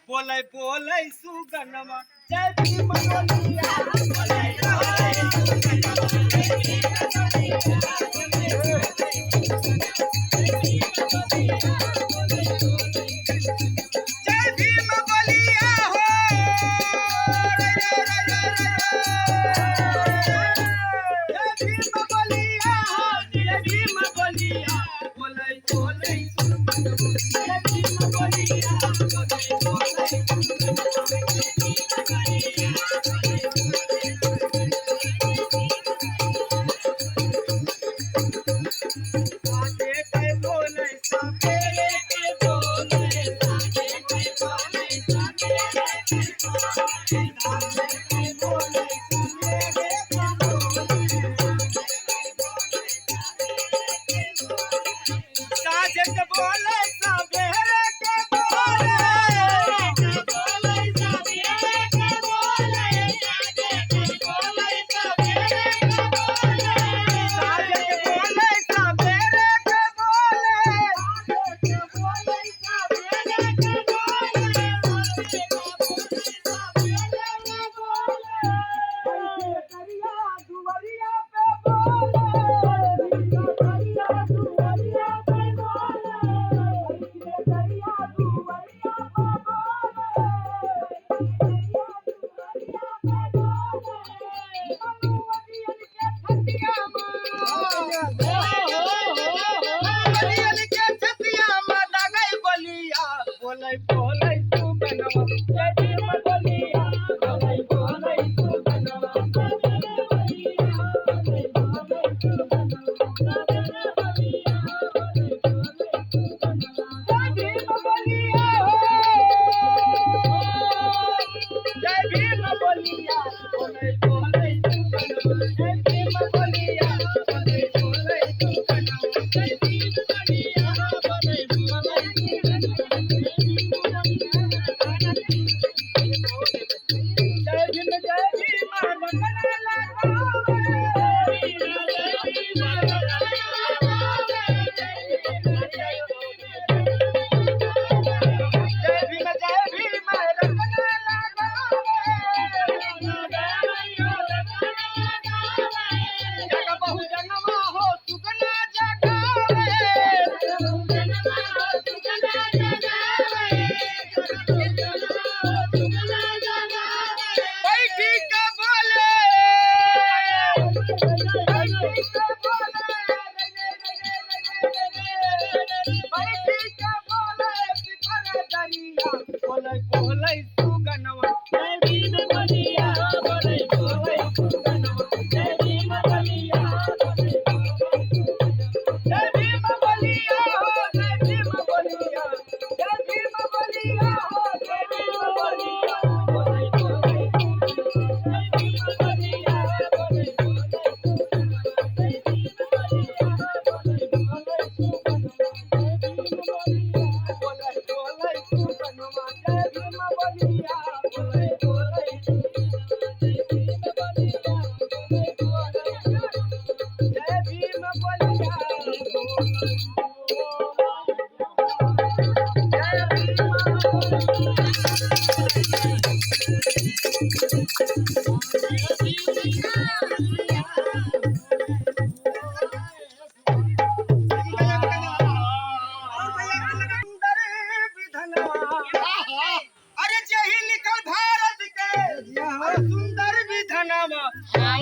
बोलै बोलै सुगनमा जय भीम बोलिया बोलै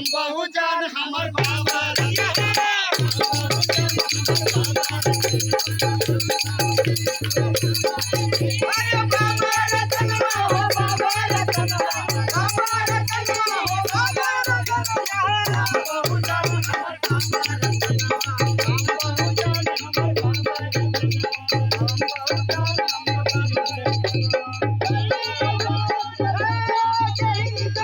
हम बहु जान हमर बाबा अरे बाबा रतनवा हो बाबा रतनवा बाबा रतनवा हो बाबा रतनवा हम बहु जान हमर बाबा रतनवा हम बहु जान हमर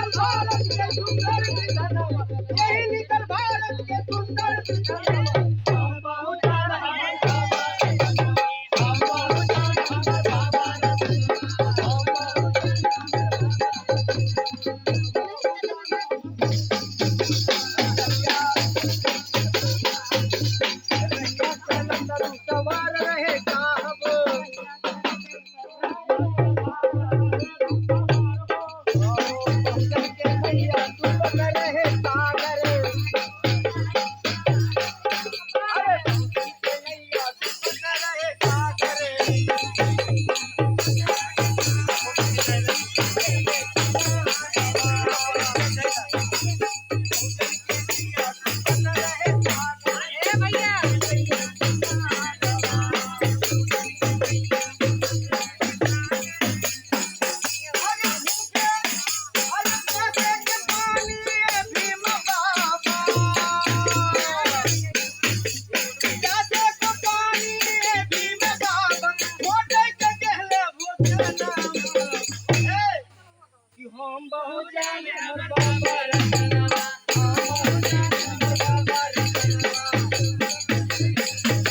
बाबा हम बहु जान हमर बाबा रतनवा हम बहु जान हमर बाबा रतनवा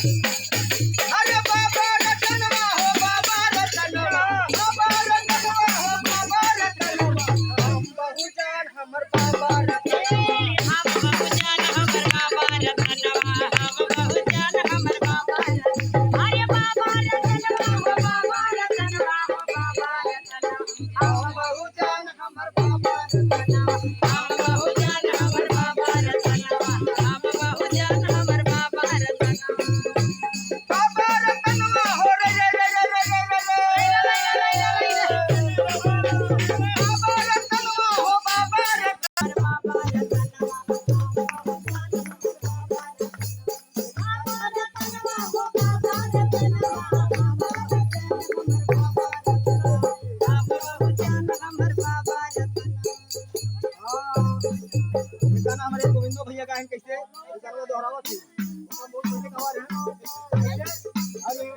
अरे बाबा रतनवा हो बाबा रतनवा बाबा रतनवा हो बाबा रतनवा हम बहु जान हमर बाबा रतनवा हम बहु जान हमर बाबा रतनवा हम बहु जान हमर बाबा अरे बाबा रतनवा हो बाबा रतनवा हो बाबा रतनवा हम बहु जान हमर बाबा रतनवा हम बहु जान हमर बाबा रतनवा हम बहु जान हमर बाबा रतनवा बाबा रतनवा हो रे रे रे रे रे बाबा रतनवा हो बाबा रतनवा गाना हमारे गोविंदो भैया का है कैसे गाना दोहरावा थी उसका बहुत पहले कहा है अरे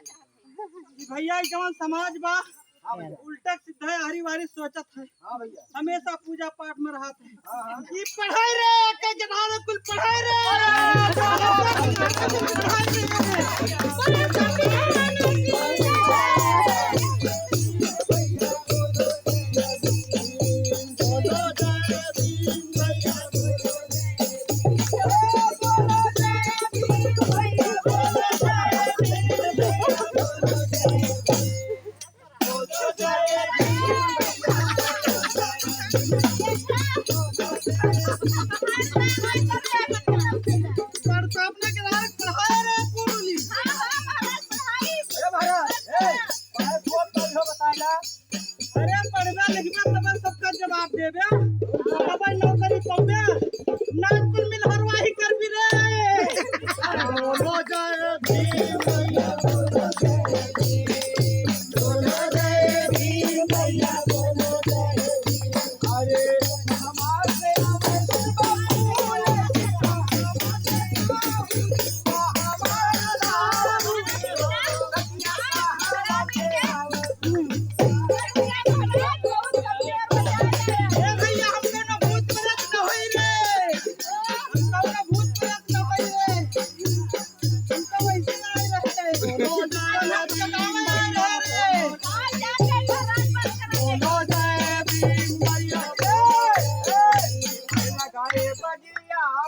भैया जवन समाज बा उल्टा सीधा हरी वारी सोचत है हमेशा पूजा पाठ में रहत है ई पढ़ाई रे के जनाने कुल पढ़ाई रे अरे पढ़वा लिखवा तब सबका जवाब देबे बाबा नौकरी पाबे ना कुल मिल हरवाही कर भी रे बोलो जय भीम भैया बोलो जय भीम बोलो जय भीम भैया बोलो जय भीम अरे हमारे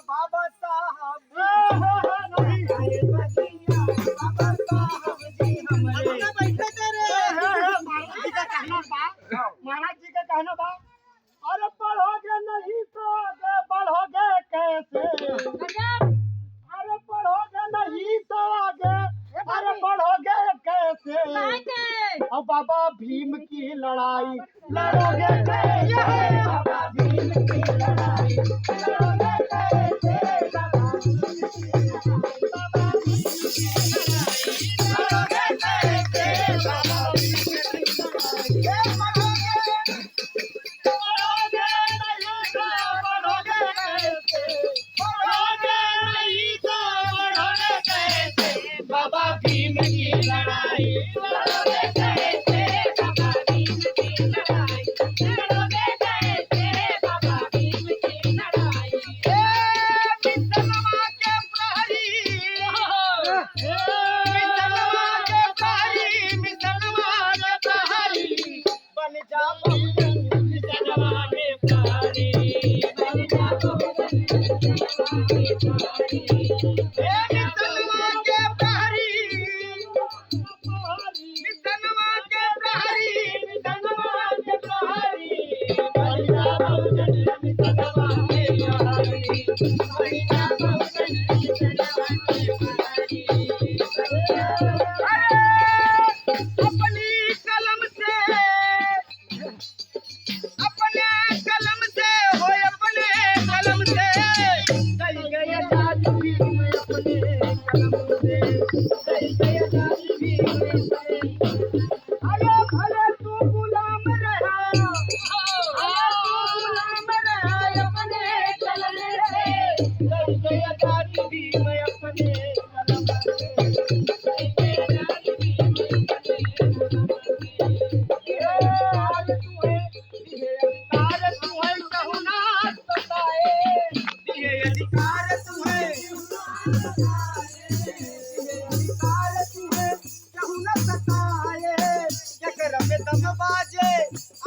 बाबा साहब महाराज जी का कहना था अरे पढ़ोगे नहीं तो आगे बढ़ोगे कैसे अरे पढ़ोगे नहीं तो आगे अरे बढ़ोगे कैसे और बाबा भीम की लड़ाई लड़ोगे कैसे बाबा भीम की लड़ाई लड़ोगे कैसे बाबा बाबा भीम की लड़ाई लड़ोगे कैसे बाबा भीम की लड़ाई लड़ोगे कैसे बाबा भीम की लड़ाई मिसलवा के प्रहरी मिसलवा के प्रहरी मिसलवा के प्रहरी बन जा बहुजन मिसलवा के प्रहरी बन जा बहुजन मिसलवा के प्रहरी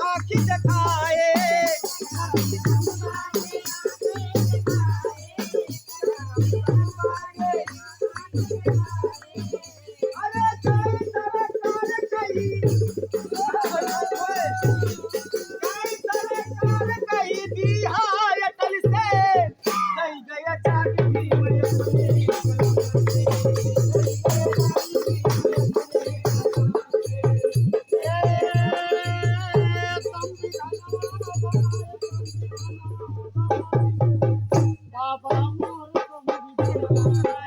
आखी जखाए बाबा मोर